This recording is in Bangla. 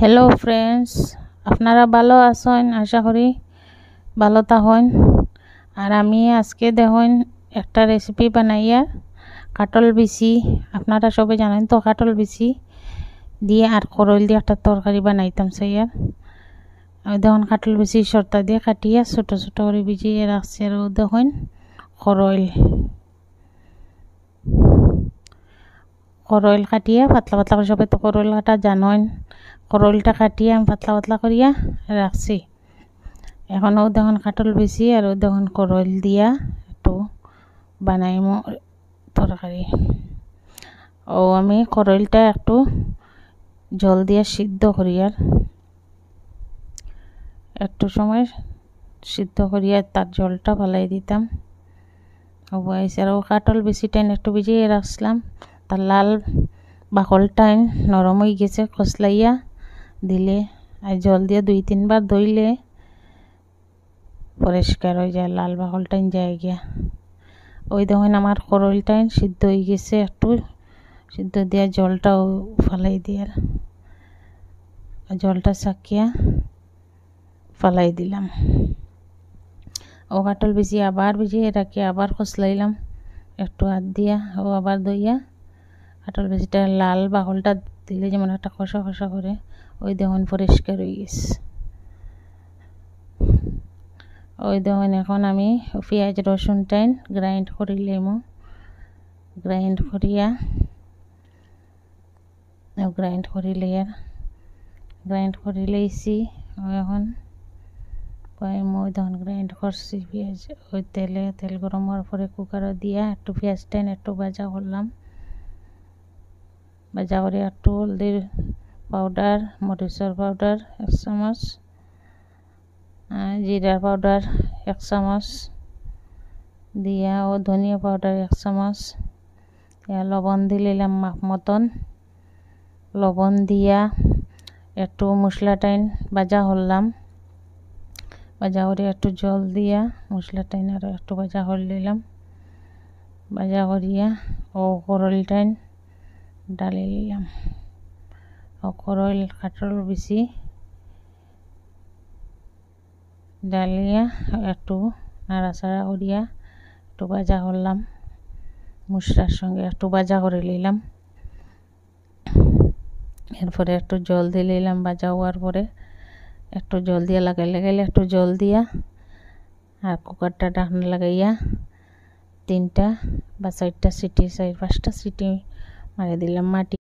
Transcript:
হ্যালো ফ্রেন্ডস, আপনারা ভালো আছেন? আশা করি ভালো থাকেন। আর আমি আজকে দেখুন একটা রেসিপি বানাইয়া কাটল বিচি, আপনারা সবাই জানেন তো কাটল বিচি দিয়ে আর করল দিয়ে একটা তরকারি বানাইতাম সাইয়ার। আমি দেখুন কাটল বিচি সর্তা দিয়ে কাটিয়া ছোটো ছোটো করে ভিজিয়ে রাখছি। আর দেখুন করল কাটিয়া পাতলা পাতলা করে, সবাই তো করল কাটা জানেন। করলটা কাটিয়ে আমি পাতলা পাতলা করিয়া রাখছি। এখনও দেখুন কাটল বেশি আর দেখুন করল দিয়া একটু বানাইমো তরকারি। আমি করলটা একটু জল দিয়ে সিদ্ধ করিয়ার একটু সময় সিদ্ধ করিয়া তার জলটা ফালাই দিতাম। আর কাটল বেশি টাইম একটু ভিজিয়ে রাখছিলাম, তার লাল বাকলটাইন নরম হয়ে গেছে, খসলাইয়া দিলে আর জল দিয়ে 2-3 বার ধুইলে পরিষ্কার হয়ে যায়, লাল বাকলটাইন যায় গিয়া। ওই দেখুন আমার করলটাইন সিদ্ধ হয়ে গেছে, একটু সিদ্ধ দিয়া জলটাও ফালাই দিয়ার জলটা চাকিয়া ফালাই দিলাম। কাটল ভিজিয়ে আবার ভিজিয়ে রাখি আবার খসলাইলাম একটু হাত দিয়া, আবার দইয়া কাটল বেশিটা লাল বাকলটা দিলে যেমন একটা খসা খসা করে, ওই দেখুন পরিষ্কার হয়ে গেছে। ওই দেখুন এখন আমি পেঁয়াজ রসুনটাইন গ্রাইন্ড করিলাম, গ্রাইন্ড করিয়া গ্রাইন্ড করি লইছি। এখন মই দেখুন গ্রাইন্ড করছি পেঁয়াজ। ওই তেল গরম হওয়ার পরে কুকারে দিয়া একটু পেঁয়াজটাইন একটু ভাজা করলাম, ভাজা করে একটু হলদির পাউডার, মরিচের পাউডার 1 চামচ, জিরার পাউডার 1 চামচ দিয়া ধনিয়া পাউডার 1 চামচ লবণ দিলাম মাপ মতন। লবণ দিয়া একটু মশলাটাইন ভাজা করলাম, ভাজা করে একটু জল দিয়া মশলাটাইন আর একটু ভাজা করে দিলাম। ভাজা করিয়া করলটাইন ডালি নিলাম। করল কাটল বেশি ডালিয়া একটু নাড়াচাড়া করিয়া একটু ভাজা করলাম, মশলার সঙ্গে একটু ভাজা করে নিলাম। এরপরে একটু জল দিয়ে নিলাম, ভাজা হওয়ার পরে একটু জল দিয়া লাগাইলে একটু জল দিয়া আর কুকারটা ঢাকনা লাগাইয়া 3টা বা 4টা সিটি 4-5টা সিটি মারি দিলাম। মাটি